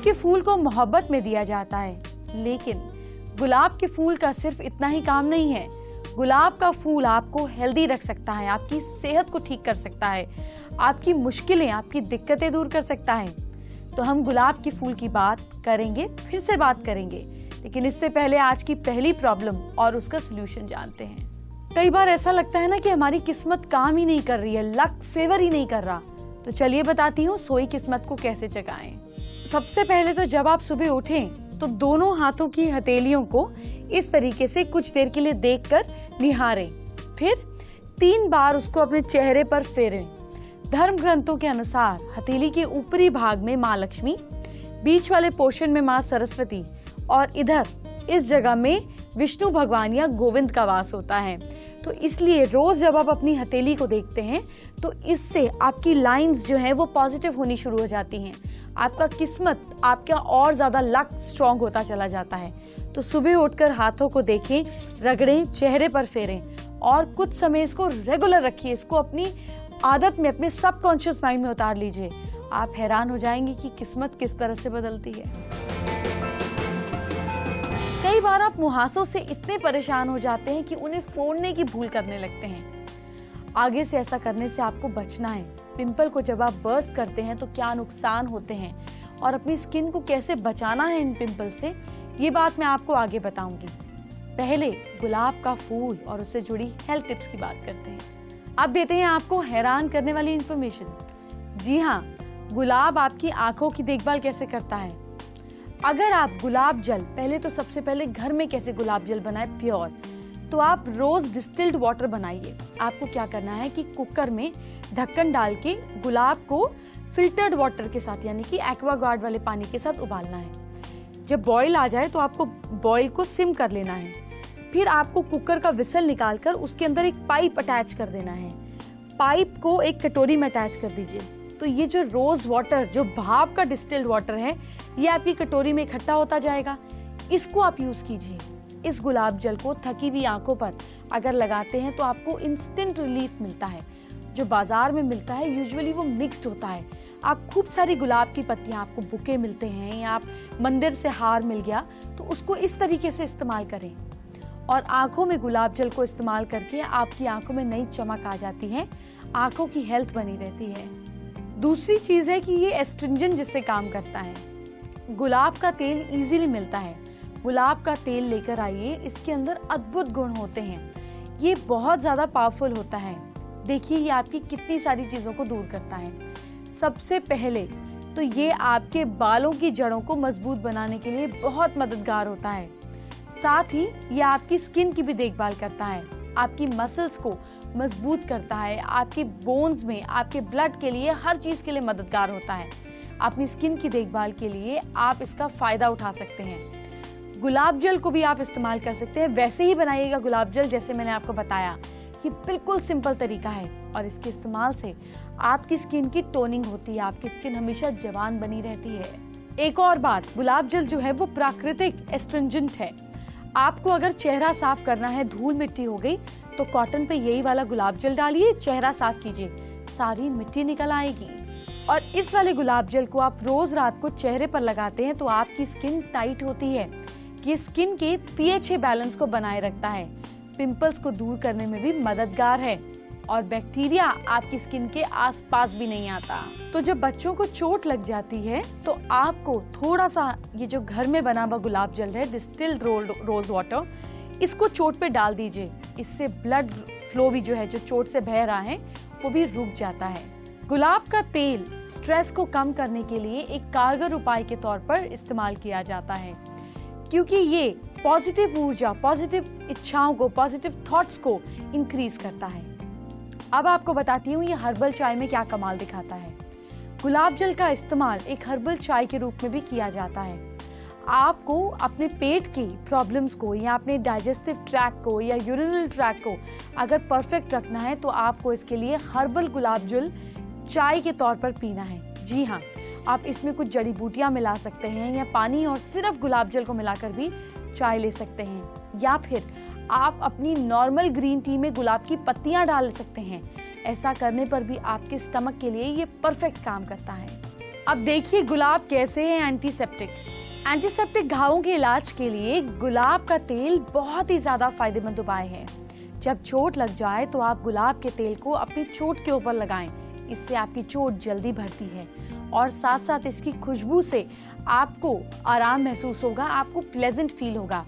के फूल को मोहब्बत में दिया जाता है, लेकिन गुलाब के फूल का सिर्फ इतना ही काम नहीं है। गुलाब का फूल आपको हेल्दी रख सकता है, आपकी सेहत को ठीक कर सकता है, आपकी मुश्किलें, आपकी दिक्कतें दूर कर सकता है। तो हम गुलाब के फूल की बात करेंगे, फिर से बात करेंगे, लेकिन इससे पहले आज की पहली प्रॉब्लम और उसका सलूशन जानते हैं। कई बार ऐसा लगता है ना कि हमारी किस्मत काम ही नहीं कर रही है, लक फेवर ही नहीं कर रहा। तो चलिए बताती हूँ सोई किस्मत को कैसे जगाएं। सबसे पहले तो जब आप सुबह उठें तो दोनों हाथों की हथेलियों को इस तरीके से कुछ देर के लिए देखकर निहारें, फिर 3 बार उसको अपने चेहरे पर फेरें। धर्म ग्रंथों के अनुसार हथेली के ऊपरी भाग में माँ लक्ष्मी, बीच वाले पोर्शन में माँ सरस्वती और इधर इस जगह में विष्णु भगवान या गोविंद का वास होता है। तो इसलिए रोज जब आप अपनी हथेली को देखते हैं तो इससे आपकी लाइंस जो है वो पॉजिटिव होनी शुरू हो जाती हैं, आपका किस्मत, आपका और ज्यादा लक स्ट्रॉन्ग होता चला जाता है। तो सुबह उठकर हाथों को देखें, रगड़ें, चेहरे पर फेरें और कुछ समय इसको रेगुलर रखिए, इसको अपनी आदत में, अपने सबकॉन्शियस माइंड में उतार लीजिए। आप हैरान हो जाएंगे कि किस्मत किस तरह से बदलती है। कई बार आप मुहासों से इतने परेशान हो जाते हैं कि उन्हें फोड़ने की भूल करने लगते हैं। आगे से ऐसा करने से आपको बचना है। पिंपल को जब आप बर्स्ट करते हैं तो क्या नुकसान होते हैं और अपनी स्किन को कैसे बचाना है इन पिंपल से, ये बात मैं आपको आगे बताऊंगी। पहले गुलाब का फूल और उससे जुड़ी हेल्थ टिप्स की बात करते हैं। अब देते हैं आपको हैरान करने वाली इंफॉर्मेशन। जी हाँ, गुलाब आपकी आंखों की देखभाल कैसे करता है। अगर आप गुलाब जल, पहले तो सबसे पहले घर में कैसे गुलाब जल बनाए प्योर, तो आप रोज डिस्टिल्ड वाटर बनाइए। आपको क्या करना है कि कुकर में ढक्कन डाल के गुलाब को फिल्टर्ड वाटर के साथ, यानी कि एक्वागार्ड वाले पानी के साथ उबालना है। जब बॉईल आ जाए तो आपको बॉईल को सिम कर लेना है। फिर आपको कुकर का विसल निकालकर उसके अंदर एक पाइप अटैच कर देना है। पाइप को एक कटोरी में अटैच कर दीजिए। तो ये जो रोज वाटर, जो भाप का डिस्टिल्ड वाटर है, ये आपकी कटोरी में इकट्ठा होता जाएगा। इसको आप यूज कीजिए। इस गुलाब जल को थकी हुई आंखों पर अगर लगाते हैं तो आपको इंस्टेंट रिलीफ मिलता है। जो बाजार में मिलता है यूजुअली वो मिक्स्ड होता है। आप खूब सारी गुलाब की पत्तियां, आपको बुके मिलते हैं या आप मंदिर से हार मिल गया, तो उसको इस तरीके से इस्तेमाल करें और आंखों में गुलाब जल को इस्तेमाल करके आपकी आंखों में नई चमक आ जाती है, आंखों की हेल्थ बनी रहती है। दूसरी चीज है कि ये एस्ट्रिंजेंट जिससे काम करता है। गुलाब का तेल इजीली मिलता है। गुलाब का तेल लेकर आइए, इसके अंदर अद्भुत गुण होते हैं। ये बहुत ज्यादा पावरफुल होता है। देखिए ये आपकी कितनी सारी चीजों को दूर करता है। सबसे पहले तो ये आपके बालों की जड़ों को मजबूत बनाने के लिए बहुत मददगार होता है। साथ ही ये आपकी स्किन की भी देखभाल करता है, आपकी मसल्स को मजबूत करता है, आपके बोन्स में, आपके ब्लड के लिए, हर चीज के लिए मददगार होता है। अपनी स्किन की देखभाल के लिए आप इसका फायदा उठा सकते हैं। गुलाब जल को भी आप इस्तेमाल कर सकते हैं। वैसे ही बनाइएगा गुलाब जल जैसे मैंने आपको बताया। ये बिल्कुल सिंपल तरीका है और इसके इस्तेमाल से आपकी स्किन की टोनिंग होती है, आपकी स्किन हमेशा जवान बनी रहती है। एक और बात, गुलाब जल जो है वो प्राकृतिक एस्ट्रिंजेंट है। आपको अगर चेहरा साफ करना है, धूल मिट्टी हो गई, तो कॉटन पे यही वाला गुलाब जल डालिए, चेहरा साफ कीजिए, सारी मिट्टी निकल आएगी। और इस वाले गुलाब जल को आप रोज रात को चेहरे पर लगाते हैं तो आपकी स्किन टाइट होती है। ये स्किन के पीएच बैलेंस को बनाए रखता है, पिंपल्स को दूर करने में भी मददगार है और बैक्टीरिया आपकी स्किन के आसपास भी नहीं आता। तो जब बच्चों को चोट लग जाती है तो आपको थोड़ा सा ये जो घर में बना हुआ गुलाब जल है, डिस्टिल्ड रोज वाटर, इसको चोट पे डाल दीजिए। इससे ब्लड फ्लो भी जो है, जो चोट से बह रहा है, वो भी रुक जाता है। गुलाब का तेल स्ट्रेस को कम करने के लिए एक कारगर उपाय के तौर पर इस्तेमाल किया जाता है, क्योंकि ये पॉजिटिव ऊर्जा, पॉजिटिव इच्छाओं को, पॉजिटिव थॉट्स को इंक्रीज करता है। अब आपको बताती हूँ ये हर्बल चाय में क्या कमाल दिखाता है। गुलाब जल का इस्तेमाल एक हर्बल चाय के रूप में भी किया जाता है। आपको अपने पेट की प्रॉब्लम्स को या अपने डाइजेस्टिव ट्रैक को या यूरिनल ट्रैक को अगर परफेक्ट रखना है तो आपको इसके लिए हर्बल गुलाब जल चाय के तौर पर पीना है। जी हाँ, आप इसमें कुछ जड़ी बूटियां मिला सकते हैं या पानी और सिर्फ गुलाब जल को मिलाकर भी चाय ले सकते हैं, या फिर आप अपनी नॉर्मल ग्रीन टी में गुलाब की पत्तियां डाल सकते हैं। ऐसा करने पर भी आपके स्टमक के लिए ये परफेक्ट काम करता है। अब देखिए गुलाब कैसे है एंटीसेप्टिक। एंटीसेप्टिक घावों के इलाज के लिए गुलाब का तेल बहुत ही ज्यादा फायदेमंद उपाय है। जब चोट लग जाए तो आप गुलाब के तेल को अपनी चोट के ऊपर लगाएं। इससे आपकी चोट जल्दी भरती है और साथ साथ इसकी खुशबू से आपको आराम महसूस होगा, आपको प्लेजेंट फील होगा।